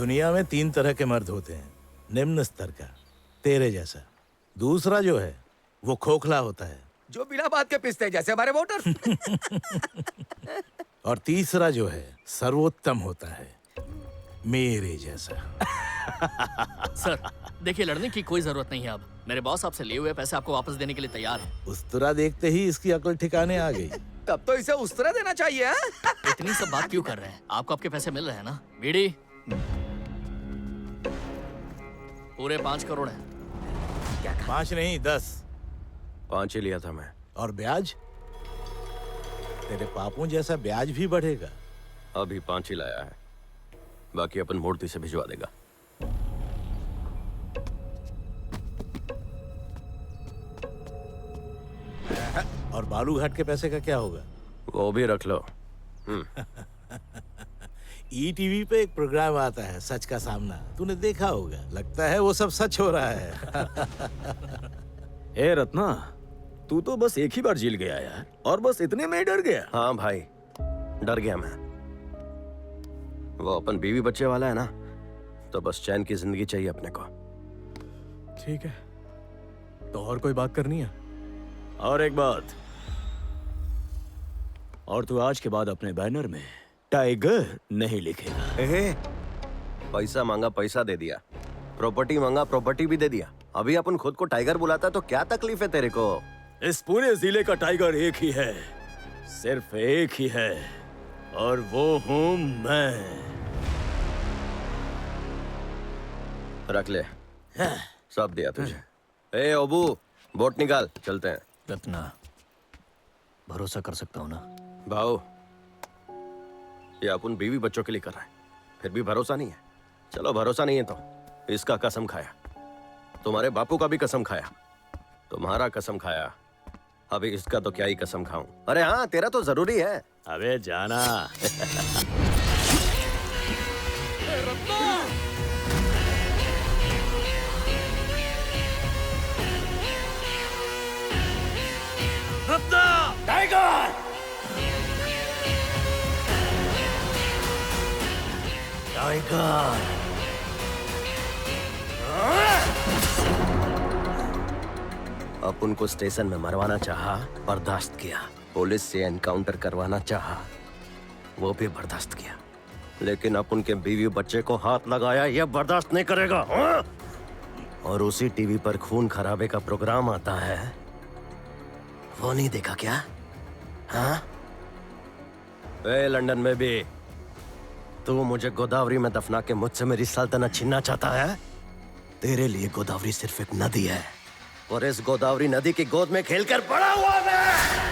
दुनिया में 3 तरह के मर्द होते हैं। निम्न स्तर का, तेरे जैसा। दूसरा जो है वो खोखला होता है, जो बिना बात के पिसते हैं, जैसे हमारे वोटर। और तीसरा जो है सर्वोत्तम होता है, मेरे जैसा। सर देखिए, लड़ने की कोई जरूरत नहीं है। अब मेरे बॉस आपसे लिए हुए पैसे आपको वापस देने के लिए तैयार है। उस तरह देखते ही इसकी अकल ठिकाने आ गई। तब तो इसे उस तरह देना चाहिए। हाँ? इतनी सब बात क्यों कर रहे हैं? आपको आपके पैसे मिल रहे हैं ना? बीड़ी पूरे 5 करोड़ है। 5 नहीं 10। 5 ही लिया था मैं। और ब्याज? तेरे पापों जैसा ब्याज भी बढ़ेगा। अभी 5 ही लाया है, बाकी अपन मूर्ति से भिजवा देगा। और बालूघाट के पैसे का क्या होगा? वो भी रख लो। ईटीवी पे एक प्रोग्राम आता है, सच का सामना। तूने देखा होगा। लगता है वो सब सच हो रहा है। ए रत्ना, तू तो बस एक ही बार जील गया यार, और बस इतने में ही डर गया। हाँ भाई, डर गया मैं। वो अपन बीवी बच्चे वाला है ना, तो बस चैन की जिंदगी चाहिए अपने को। ठीक है, तो और कोई बात करनी है? और एक बात, और तू आज के बाद अपने बैनर में टाइगर नहीं लिखेगा। पैसा मांगा, पैसा दे दिया। प्रॉपर्टी मांगा, प्रॉपर्टी भी दे दिया। अभी अपन खुद को टाइगर बुलाता है तो क्या तकलीफ है तेरे को? इस पूरे जिले का टाइगर एक ही है, सिर्फ एक ही है, और वो हूं मैं। रख ले, सब दिया तुझे। ए अबू, बोट निकाल, चलते हैं। रत्ना, भरोसा कर सकता हूँ ना? भाऊ, ये अपन बीवी बच्चों के लिए कर रहे हैं, फिर भी भरोसा नहीं है। चलो भरोसा नहीं है तो इसका कसम खाया, तुम्हारे बापू का भी कसम खाया, तुम्हारा कसम खाया, अभी इसका तो क्या ही कसम खाऊं। अरे हाँ, तेरा तो जरूरी है। अबे जाना। टाइगर! टाइगर! अपन को स्टेशन में मरवाना चाहा, बर्दाश्त किया। पुलिस से एनकाउंटर करवाना चाहा, वो भी बर्दाश्त किया। लेकिन अपन के बीवी बच्चे को हाथ लगाया, ये बर्दाश्त नहीं करेगा। हाँ? और उसी टीवी पर खून खराबे का प्रोग्राम आता है, वो नहीं देखा क्या? हाँ? ए लंदन में भी तू मुझे गोदावरी में दफना के मुझसे मेरी सल्तनत छीनना चाहता है? तेरे लिए गोदावरी सिर्फ एक नदी है, और इस गोदावरी नदी की गोद में खेलकर बड़ा हुआ मैं।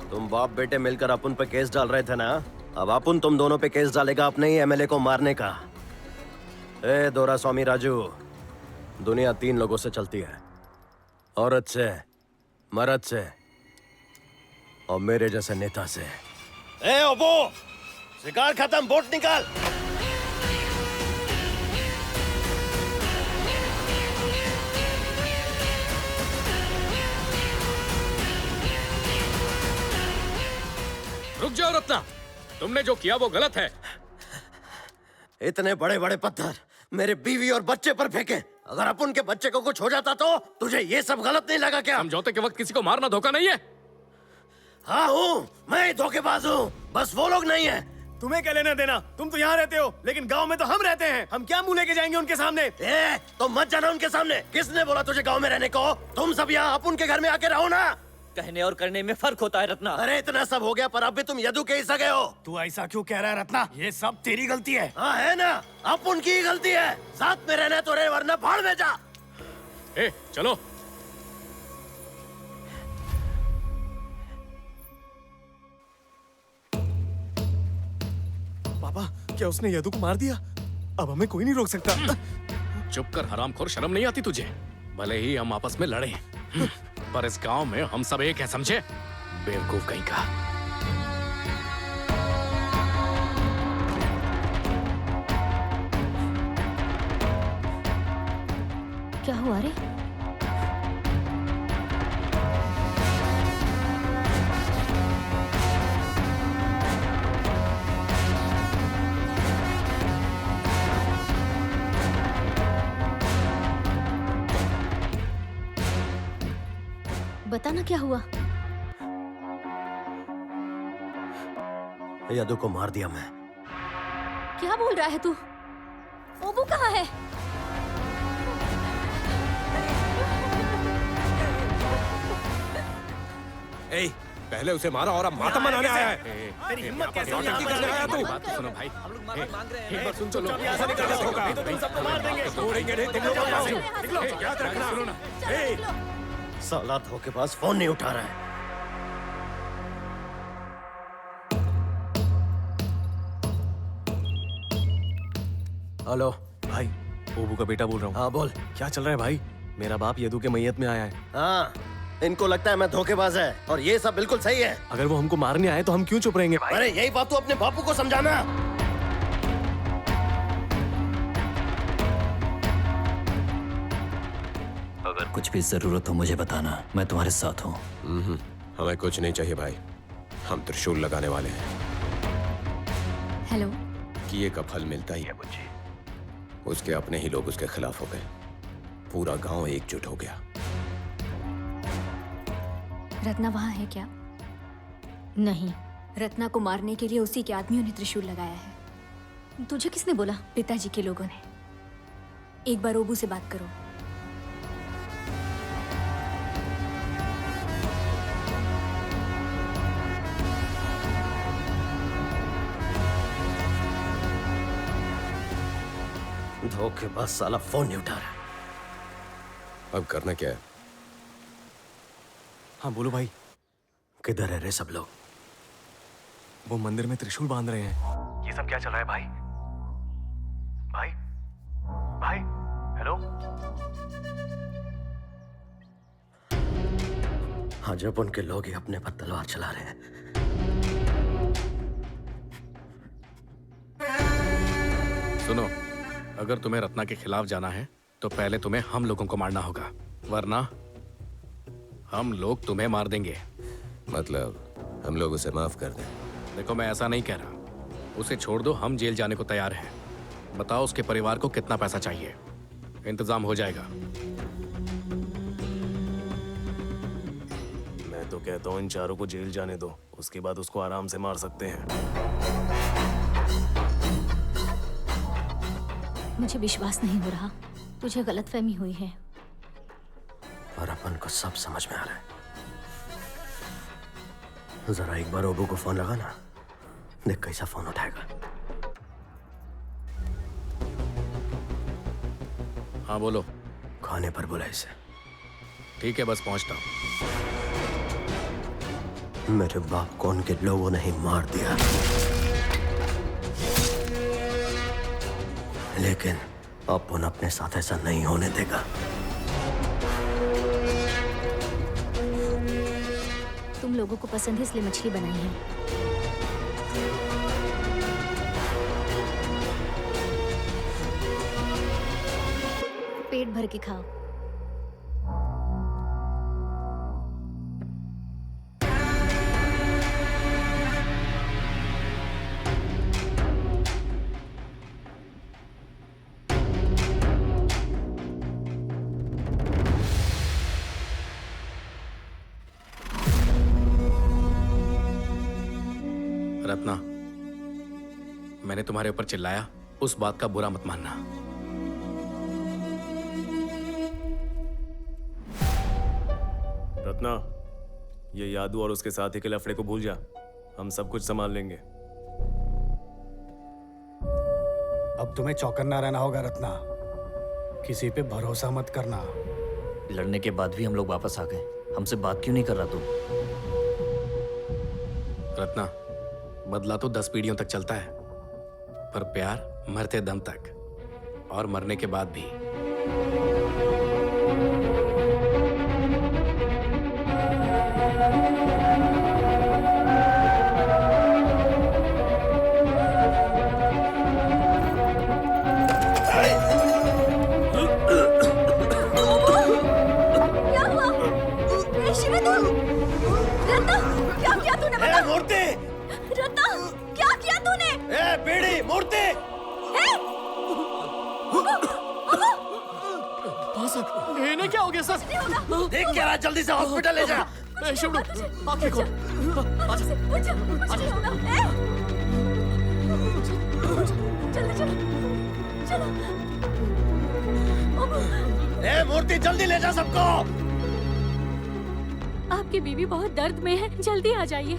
तुम बाप बेटे मिलकर अपन पे केस डाल रहे थे ना, अब अपन तुम दोनों पे केस डालेगा अपने ही एमएलए को मारने का। दोरा स्वामी राजू, दुनिया 3 लोगों से चलती है, औरत से, मर्द से, और मेरे जैसे नेता से। ओबो, शिकार खत्म, बोट निकाल। रुक जाओ रत्ना, तुमने जो किया वो गलत है। इतने बड़े बड़े पत्थर मेरे बीवी और बच्चे पर फेंके, अगर अपन के बच्चे को कुछ हो जाता तो तुझे ये सब गलत नहीं लगा क्या? समझौते के वक्त किसी को मारना धोखा नहीं है। हाँ हूँ, मैं ही धोखेबाज हूँ, बस वो लोग नहीं है। तुम्हें क्या लेना देना? तुम तो यहाँ रहते हो, लेकिन गांव में तो हम रहते हैं। हम क्या मुंह लेके जाएंगे उनके सामने? तो मत जाना उनके सामने। किसने बोला तुझे गांव में रहने को? तुम सब यहाँ अपन के घर में आके रहो ना। कहने और करने में फर्क होता है रत्ना। अरे इतना सब हो गया, पर अब भी तुम यदु के ही सगे हो। तू ऐसा क्यों कह रहा है रत्ना? ये सब तेरी गलती है। हाँ है ना, अब उनकी ही गलती है। साथ में रहना तो रहे, वरना भाड़ में जा। चलो। पापा, क्या उसने यदु को मार दिया? अब हमें कोई नहीं रोक सकता। चुप कर हरामखोर, शर्म नहीं आती तुझे? भले ही हम आपस में लड़े, पर इस गांव में हम सब एक हैं, समझे? बेवकूफ कहीं का। बताना क्या हुआ? यदु को मार दिया मैं। क्या बोल रहा है तू? ओबू कहाँ है? ए, पहले उसे मारा और अब मातम मनाने आया है। तेरी हिम्मत कैसे हुई? नौटंकी करने आया तू? बात तो सुनो भाई। हम लोग माफी मांग रहे एक हैं। बार सुन तो लो। ऐसा नहीं करना होगा। नहीं तो तुम सबको मार देंगे। छोड़ेंगे नहीं तुम लोगों को। निकलो, याद रखना। सुनो ना। ए, साला धोखेबाज फोन नहीं उठा रहा है। हेलो भाई, ओबू का बेटा बोल रहा हूँ। हाँ बोल। क्या चल रहा है भाई? मेरा बाप यदु के मैयत में आया है। हाँ, इनको लगता है मैं धोखेबाज है और ये सब बिल्कुल सही है। अगर वो हमको मारने आए तो हम क्यों चुप रहेंगे भाई? अरे यही बात तू अपने बापू को समझाना। अगर कुछ भी जरूरत हो मुझे बताना, मैं तुम्हारे साथ हूँ। हमें कुछ नहीं चाहिए भाई, हम त्रिशूल लगाने वाले हैं। हेलो। किए का फल मिलता ही है बुच्ची। उसके अपने ही लोग उसके खिलाफ हो गए, पूरा गांव एकजुट हो गया। रत्ना वहाँ है क्या? नहीं, रत्ना को मारने के लिए उसी के आदमियों ने त्रिशूल लगाया है। तुझे किसने बोला? पिताजी के लोगों ने। एक बार ओबू से बात करो। धोखेबाज साला फोन नहीं उठा रहा। अब करना क्या है? हाँ बोलो भाई। किधर है रे सब लोग? वो मंदिर में त्रिशूल बांध रहे हैं। ये सब क्या चल रहा है भाई? भाई, भाई, हेलो। हाँ, जब उनके लोग ही अपने पर तलवार चला रहे हैं। सुनो, अगर तुम्हें रत्ना के खिलाफ जाना है तो पहले तुम्हें हम लोगों को मारना होगा, वरना हम लोग तुम्हें मार देंगे। मतलब हम लोग उसे माफ कर दें? देखो, मैं ऐसा नहीं कह रहा। उसे छोड़ दो, हम जेल जाने को तैयार हैं। बताओ उसके परिवार को कितना पैसा चाहिए, इंतजाम हो जाएगा। मैं तो कहता हूँ इन चारों को जेल जाने दो, उसके बाद उसको आराम से मार सकते हैं। मुझे विश्वास नहीं हो रहा। तुझे गलतफहमी हुई है। और अपन को सब समझ में आ रहा है। जरा एक बार ओबू को फोन लगा ना, देख कैसा फोन उठाएगा। हाँ बोलो। खाने पर बुला इसे। ठीक है, बस पहुंचता हूँ। मेरे बाप को उनके लोगों ने ही मार दिया, लेकिन अपन अपने साथ ऐसा नहीं होने देगा। तुम लोगों को पसंद है इसलिए मछली बनाई है। पेट भर के खाओ। रत्ना, मैंने तुम्हारे ऊपर चिल्लाया, उस बात का बुरा मत मानना। रत्ना, ये यादू और उसके साथी के लफड़े को भूल जा, हम सब कुछ संभाल लेंगे। अब तुम्हें चौकन्ना रहना होगा रत्ना, किसी पे भरोसा मत करना। लड़ने के बाद भी हम लोग वापस आ गए, हमसे बात क्यों नहीं कर रहा तू? रत्ना, बदला तो 10 पीढ़ियों तक चलता है, पर प्यार मरते दम तक, और मरने के बाद भी। क्या हुआ? शिवदू! रत्ना, क्या किया तूने? बता। मूर्ति! रत्ना, क्या किया तूने? पीढ़ी मूर्ति! इन्हें क्या हो गया सर? देख क्या रहा, जल्दी से हॉस्पिटल ले जा। ए, शिवडू, आंखें खोल। आजा। जल्दी चलो चलो। ए मूर्ति, जल्दी ले जा सबको। आपकी बीवी बहुत दर्द में है, जल्दी आ जाइए।